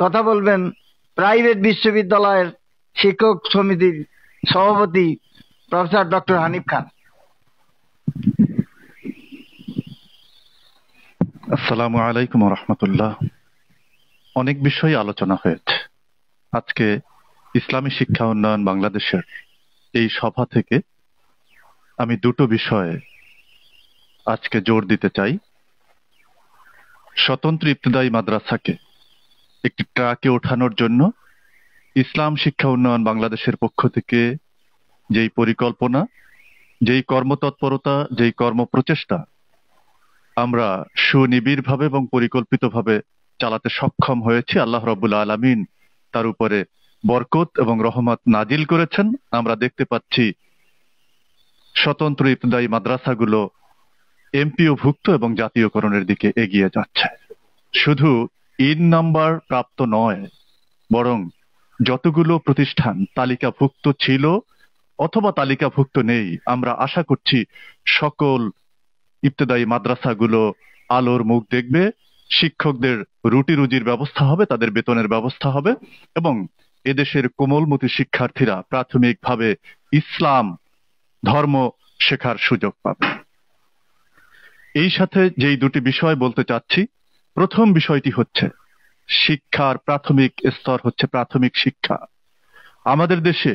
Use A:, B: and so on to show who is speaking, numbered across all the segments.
A: কথা বলবেন প্রাইভেট বিশ্ববিদ্যালয়ের শিক্ষক সমিতির সভাপতি প্রফেসর ডক্টর হানিফ খান।
B: আসসালামু আলাইকুম রহমতুল্লাহ। অনেক বিষয় আলোচনা হয়েছে আজকে। ইসলামী শিক্ষা উন্নয়ন বাংলাদেশের এই সভা থেকে আমি দুটো বিষয়ে আজকে জোর দিতে চাই। স্বতন্ত্র ইবতেদায়ী মাদ্রাসাকে একটি ট্র্যাকে ওঠানোর জন্য ইসলাম শিক্ষা উন্নয়ন বাংলাদেশের পক্ষ থেকে যেই পরিকল্পনা, যেই কর্মতৎপরতা, যেই কর্মপ্রচেষ্টা আমরা সুনিবিড়ভাবে এবং পরিকল্পিতভাবে চালাতে সক্ষম হয়েছি, আল্লাহ রাব্বুল আলামিন তার উপরে বরকত এবং রহমত নাজিল করেছেন। আমরা দেখতে পাচ্ছি স্বতন্ত্র ইবতেদায়ী মাদ্রাসাগুলো এমপিওভুক্ত এবং জাতীয়করণের দিকে এগিয়ে যাচ্ছে। শুধু ইন নাম্বার প্রাপ্ত নয়, বরং যতগুলো প্রতিষ্ঠান তালিকাভুক্ত ছিল অথবা তালিকাভুক্ত নেই, আমরা আশা করছি সকল ইবতেদায়ী মাদ্রাসাগুলো আলোর মুখ দেখবে, শিক্ষকদের রুটি রুজির ব্যবস্থা হবে, তাদের বেতনের ব্যবস্থা হবে এবং এদেশের কোমলমতি শিক্ষার্থীরা প্রাথমিকভাবে ইসলাম ধর্ম শেখার সুযোগ পাবে। এই সাথে যেই দুটি বিষয় বলতে চাচ্ছি, প্রথম বিষয়টি হচ্ছে শিক্ষার প্রাথমিক স্তর হচ্ছে প্রাথমিক শিক্ষা। আমাদের দেশে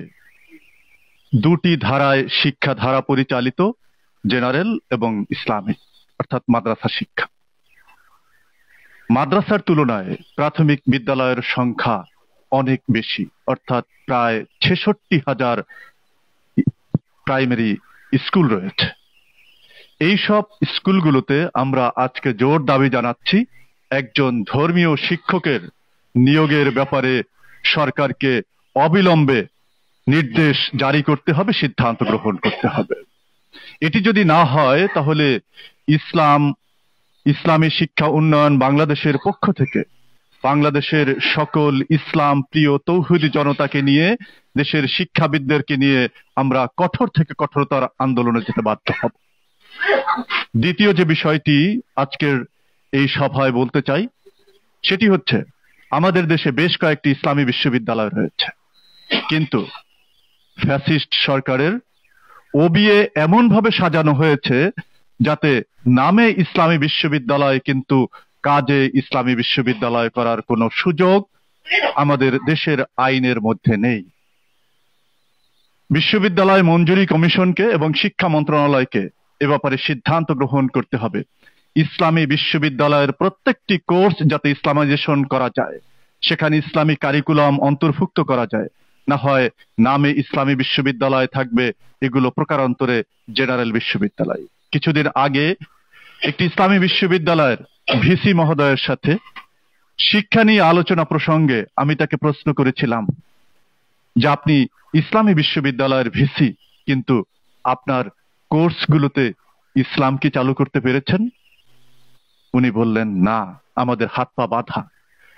B: দুটি ধারায় শিক্ষা ধারা পরিচালিত, জেনারেল এবং ইসলামিক, অর্থাৎ মাদ্রাসা শিক্ষা। মাদ্রাসার তুলনায় প্রাথমিক বিদ্যালয়ের সংখ্যা অনেক বেশি, অর্থাৎ প্রায় ৬৬,০০০ প্রাইমারি স্কুল রয়েছে। এইসব স্কুলগুলোতে আমরা আজকে জোর দাবি জানাচ্ছি একজন ধর্মীয় শিক্ষকের নিয়োগের ব্যাপারে সরকারকে অবিলম্বে নির্দেশ জারি করতে হবে, সিদ্ধান্ত গ্রহণ করতে হবে। এটি যদি না হয় তাহলে ইসলামী শিক্ষা উন্নয়ন বাংলাদেশের পক্ষ থেকে বাংলাদেশের সকল ইসলাম প্রিয় তৌহিদি জনতাকে নিয়ে, দেশের শিক্ষাবিদদেরকে নিয়ে আমরা কঠোর থেকে কঠোরতর আন্দোলনে যেতে বাধ্য হব। দ্বিতীয় যে বিষয়টি আজকের এই সভায় বলতে চাই সেটি হচ্ছে আমাদের দেশে বেশ কয়েকটি ইসলামী বিশ্ববিদ্যালয় রয়েছে, কিন্তু ফ্যাসিস্ট সরকারের ওবিএ এমন ভাবে সাজানো হয়েছে যাতে নামে ইসলামী বিশ্ববিদ্যালয় কিন্তু কাজে ইসলামী বিশ্ববিদ্যালয় করার কোনো সুযোগ আমাদের দেশের আইনের মধ্যে নেই। বিশ্ববিদ্যালয় মঞ্জুরি কমিশনকে এবং শিক্ষা মন্ত্রণালয়কে এ ব্যাপারে সিদ্ধান্ত গ্রহণ করতে হবে। ইসলামী বিশ্ববিদ্যালয়ের প্রত্যেকটি কোর্স যাতে ইসলামাইজেশন করা যায়, সেখানে ইসলামী কারিকুলাম অন্তর্ভুক্ত করা যায়, না হয় নামে ইসলামী বিশ্ববিদ্যালয় থাকবে, এগুলো প্রকারান্তরে জেনারেল বিশ্ববিদ্যালয়। কিছুদিন আগে একটি ইসলামী বিশ্ববিদ্যালয়ের ভিসি মহোদয়ের সাথে শিক্ষা নিয়ে আলোচনা প্রসঙ্গে আমি তাকে প্রশ্ন করেছিলাম যে আপনি ইসলামী বিশ্ববিদ্যালয়ের ভিসি, কিন্তু আপনার কোর্সগুলোতে ইসলাম কি চালু করতে পেরেছেন? উনি বললেন, না, আমাদের হাত পা বাঁধা।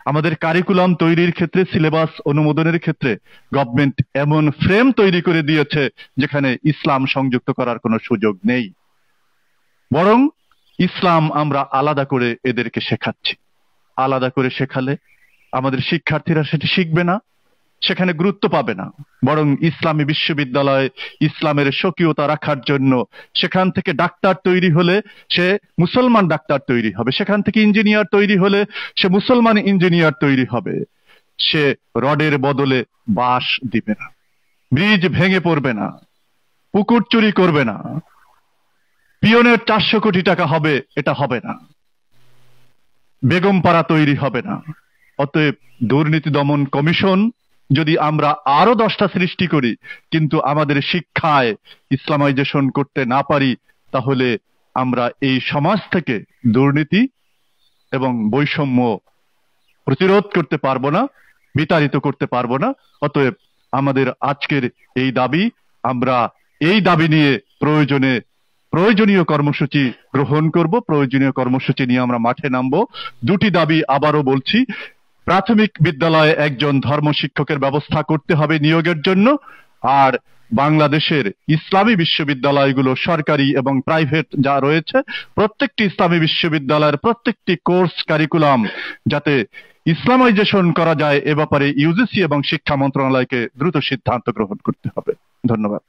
B: আমাদের কারিকুলাম তৈরির ক্ষেত্রে, সিলেবাস অনুমোদনের ক্ষেত্রে গভর্নমেন্ট এমন ফ্রেম তৈরি করে দিয়েছে যেখানে ইসলাম সংযুক্ত করার কোনো সুযোগ নেই, বরং ইসলাম আমরা আলাদা করে এদেরকে শেখাচ্ছি। আলাদা করে শেখালে আমাদের শিক্ষার্থীরা সেটি শিখবে না, সেখানে গুরুত্ব পাবে না, বরং ইসলামী বিশ্ববিদ্যালয় ইসলামের স্বকীয়তা রাখার জন্য সেখান থেকে ডাক্তার তৈরি হলে সে মুসলমান ডাক্তার তৈরি হবে, সেখান থেকে ইঞ্জিনিয়ার তৈরি হলে সে মুসলমান ইঞ্জিনিয়ার তৈরি হবে। সে রডের বদলে বাঁশ দিবে না, ব্রিজ ভেঙে পড়বে না, পুকুর চুরি করবে না, পিয়নের 400 কোটি টাকা হবে, এটা হবে না, বেগমপাড়া তৈরি হবে না। অতএব দুর্নীতি দমন কমিশন যদি আমরা আরো 10টা সৃষ্টি করি কিন্তু আমাদের শিক্ষায় ইসলামাইজেশন করতে না পারি, তাহলে আমরা এই সমাজ থেকে দুর্নীতি এবং বৈষম্য প্রতিরোধ করতে পারবো না, বিতাড়িত করতে পারবো না। অতএব আমাদের আজকের এই দাবি, আমরা এই দাবি নিয়ে প্রয়োজনীয় কর্মসূচি গ্রহণ করব, প্রয়োজনীয় কর্মসূচি নিয়ে আমরা মাঠে নামবো। দুটি দাবি আবারও বলছি, প্রাথমিক বিদ্যালয়ে একজন ধর্ম শিক্ষকের ব্যবস্থা করতে হবে নিয়োগের জন্য, আর বাংলাদেশের ইসলামী বিশ্ববিদ্যালয়গুলো সরকারি এবং প্রাইভেট যা রয়েছে প্রত্যেকটি ইসলামী বিশ্ববিদ্যালয়ের প্রত্যেকটি কোর্স কারিকুলাম যাতে ইসলামাইজেশন করা যায় এ ব্যাপারে ইউজিসি এবং শিক্ষা মন্ত্রণালয়কে দ্রুত সিদ্ধান্ত গ্রহণ করতে হবে। ধন্যবাদ।